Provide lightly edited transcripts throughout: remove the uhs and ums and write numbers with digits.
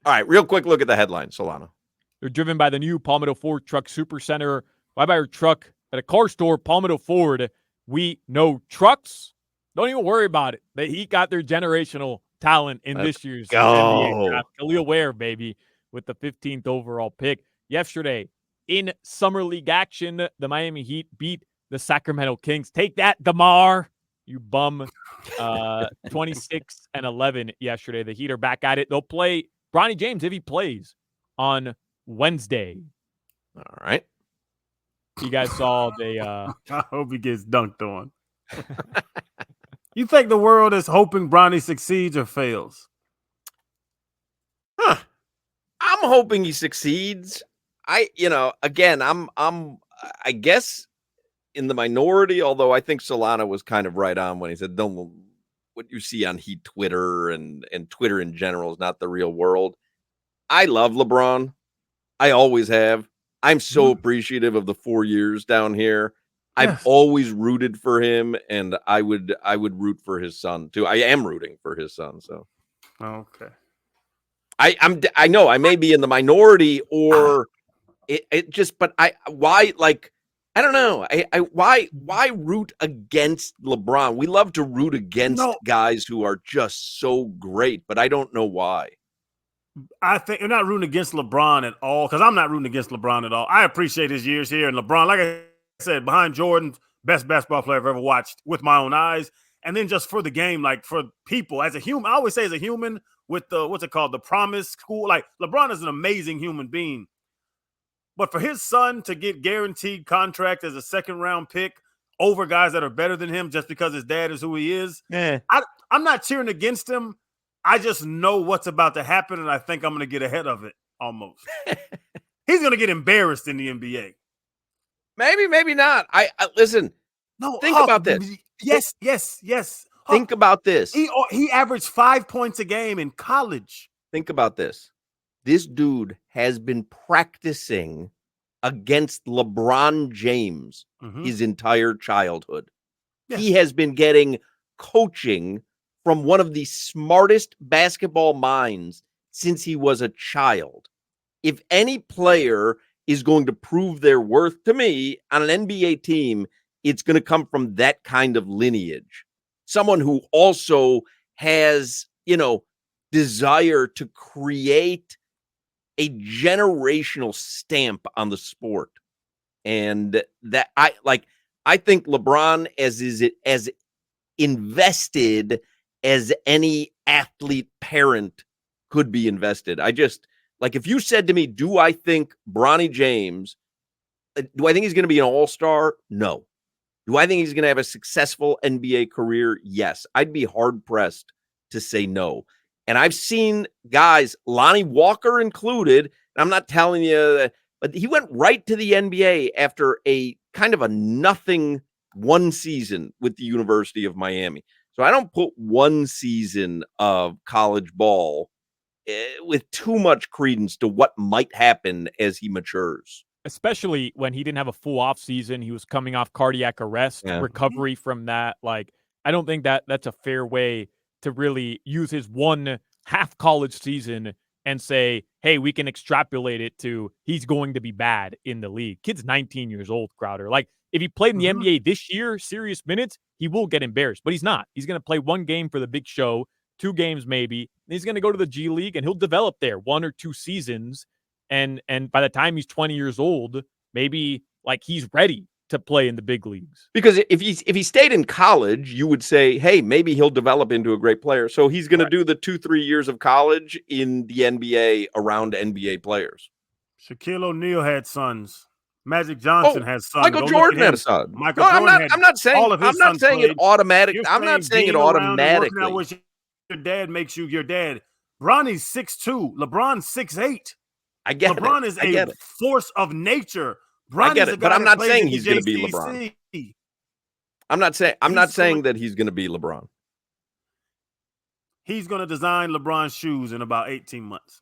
All right, real quick look at the headline, Solano. They're driven by the new Palmetto Ford Truck Super Center. Why buy your truck at a car store? Palmetto Ford. We know trucks. Don't even worry about it. He got their generational talent in Let's this year's NBA go. draft. Khalil Ware, baby, with the 15th overall pick. Yesterday, in Summer League action, the Miami Heat beat the Sacramento Kings. Take that, DeMar, you bum. 26-11 yesterday. The Heat are back at it. They'll play Bronny James if he plays on Wednesday. All right. You guys saw the I hope he gets dunked on. You think the world is hoping Bronny succeeds or fails? Huh. I'm hoping he succeeds. I guess in the minority, although I think Solana was kind of right on when he said, "Don't what you see on Heat Twitter and Twitter in general is not the real world." I love LeBron. I always have. I'm so appreciative of the 4 years down here. I've always rooted for him, and I would root for his son too. I am rooting for his son. So okay. I know I may be in the minority, or it just, but why, like, I don't know. Why root against LeBron? We love to root against guys who are just so great, but I don't know why. I think you're not rooting against LeBron at all, because I'm not rooting against LeBron at all. I appreciate his years here, and LeBron, like I said, behind Jordan, best basketball player I've ever watched with my own eyes. And then just for the game, like for people as a human, I always say as a human with the, what's it called? The promise school. Like LeBron is an amazing human being. But for his son to get guaranteed contract as a second round pick over guys that are better than him just because his dad is who he is, I'm not cheering against him. I just know what's about to happen, and I think I'm going to get ahead of it almost. He's going to get embarrassed in the NBA. Maybe not. I listen. No, think about this. Yes. Think about this. He averaged 5 points a game in college. Think about this. This dude has been practicing against LeBron James his entire childhood. Yes. He has been getting coaching from one of the smartest basketball minds since he was a child. If any player is going to prove their worth to me on an NBA team, it's going to come from that kind of lineage. Someone who also has, desire to create a generational stamp on the sport. And that I think LeBron as invested as any athlete parent could be invested. If you said to me, do I think Bronny James, do I think he's going to be an all-star? No. Do I think he's going to have a successful NBA career? Yes. I'd be hard-pressed to say no. And I've seen guys, Lonnie Walker included, and I'm not telling you that, but he went right to the NBA after a kind of a nothing one season with the University of Miami. So I don't put one season of college ball with too much credence to what might happen as he matures. Especially when he didn't have a full off season. He was coming off cardiac arrest, recovery from that. Like, I don't think that's a fair way to really use his one half college season and say, hey, we can extrapolate it to he's going to be bad in the league. Kid's 19 years old, Crowder. Like, if he played in the NBA this year, serious minutes, he will get embarrassed. But he's not. He's going to play one game for the big show, 2 games maybe. He's going to go to the G League, and he'll develop there 1 or 2 seasons. And by the time he's 20 years old, maybe like he's ready to play in the big leagues. Because if he stayed in college, you would say, hey, maybe he'll develop into a great player. So he's going to do the 2-3 years of college in the NBA around NBA players. Shaquille O'Neal had sons. Magic Johnson has sons. Michael Jordan had a son. I'm not saying it automatic. I'm not saying it automatically. With your dad makes you your dad. Bronny's 6'2". LeBron's 6'8". I get LeBron it. is a force of nature. I get it, but I'm not saying he's going to be LeBron. I'm not saying that he's going to be LeBron. He's going to design LeBron's shoes in about 18 months.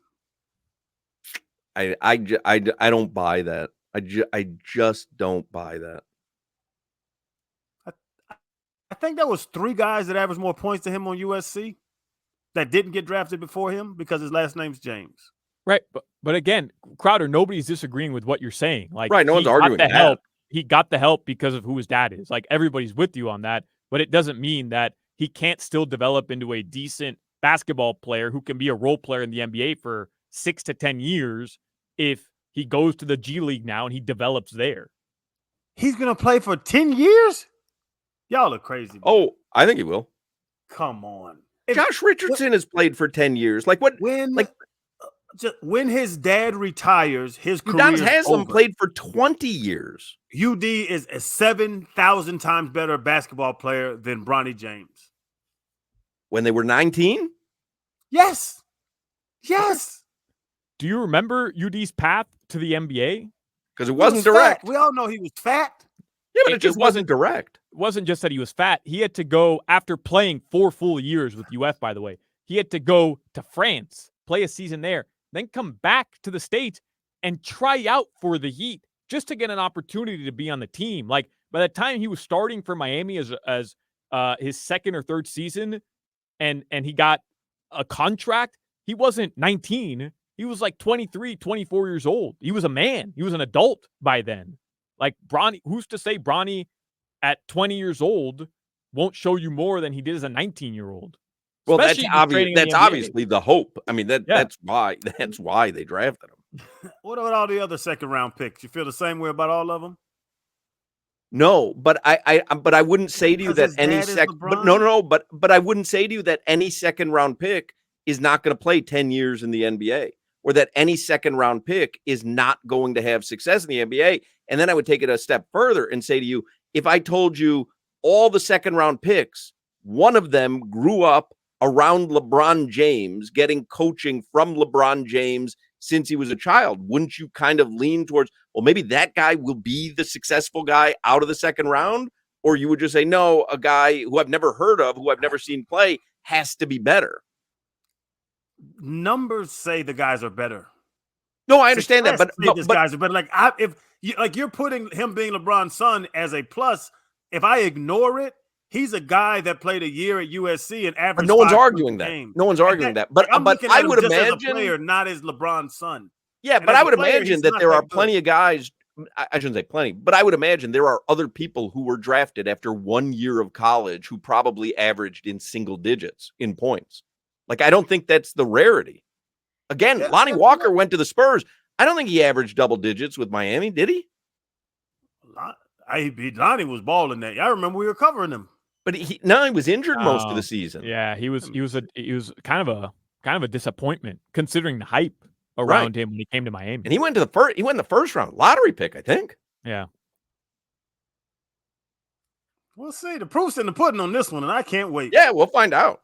I don't buy that. I just don't buy that. I think there was 3 guys that averaged more points than him on USC. that didn't get drafted before him because his last name's James. Right, but again, Crowder, nobody's disagreeing with what you're saying. Like, right, no one's arguing the that. help. He got the help because of who his dad is. Like, everybody's with you on that, but it doesn't mean that he can't still develop into a decent basketball player who can be a role player in the NBA for 6 to 10 years if he goes to the G League now and he develops there. He's going to play for 10 years? Y'all are crazy. Man. Oh, I think he will. Come on. Josh Richardson has played for 10 years. Like what? When his dad retires, his career Udonis Haslem played for 20 years. UD is a 7,000 times better basketball player than Bronny James. When they were 19? Yes. Yes. Do you remember UD's path to the NBA? Because it wasn't direct. Fat. We all know he was fat. Yeah, but it just wasn't direct. It wasn't just that he was fat. He had to go, after playing 4 full years with UF, by the way, he had to go to France, play a season there, then come back to the States and try out for the Heat just to get an opportunity to be on the team. Like, by the time he was starting for Miami as his second or third season and he got a contract, he wasn't 19. He was like 23, 24 years old. He was a man. He was an adult by then. Like, Bronny, who's to say Bronny at 20 years old won't show you more than he did as a 19-year-old? Well, that's obvious. That's obviously the hope. I mean, that's why they drafted him. What about all the other second-round picks? You feel the same way about all of them? No, but I wouldn't say to you that any but I wouldn't say to you that any second-round pick is not going to play 10 years in the NBA, or that any second-round pick is not going to have success in the NBA. And then I would take it a step further and say to you, if I told you all the second-round picks, one of them grew up around LeBron James, getting coaching from LeBron James since he was a child, wouldn't you kind of lean towards, well, maybe that guy will be the successful guy out of the second round? Or you would just say, no, a guy who I've never heard of, who I've never seen play, has to be better. Numbers say the guys are better. No, I understand that, but guys are better. Like, you're putting him being LeBron's son as a plus. If I ignore it, he's a guy that played a year at USC and averaged. But no one's arguing that. No one's arguing that. But I would imagine, as a player, not as LeBron's son. Yeah, but I would imagine that there are plenty of guys. I shouldn't say plenty, but I would imagine there are other people who were drafted after 1 year of college who probably averaged in single digits in points. Like, I don't think that's the rarity. Again, Lonnie Walker went to the Spurs. I don't think he averaged double digits with Miami, did he? Lonnie was balling that. I remember we were covering him. But he was injured most of the season. Yeah, he was kind of a disappointment considering the hype around him when he came to Miami. And he went in the first round, lottery pick, I think. Yeah. We'll see. The proof's in the pudding on this one, and I can't wait. Yeah, we'll find out.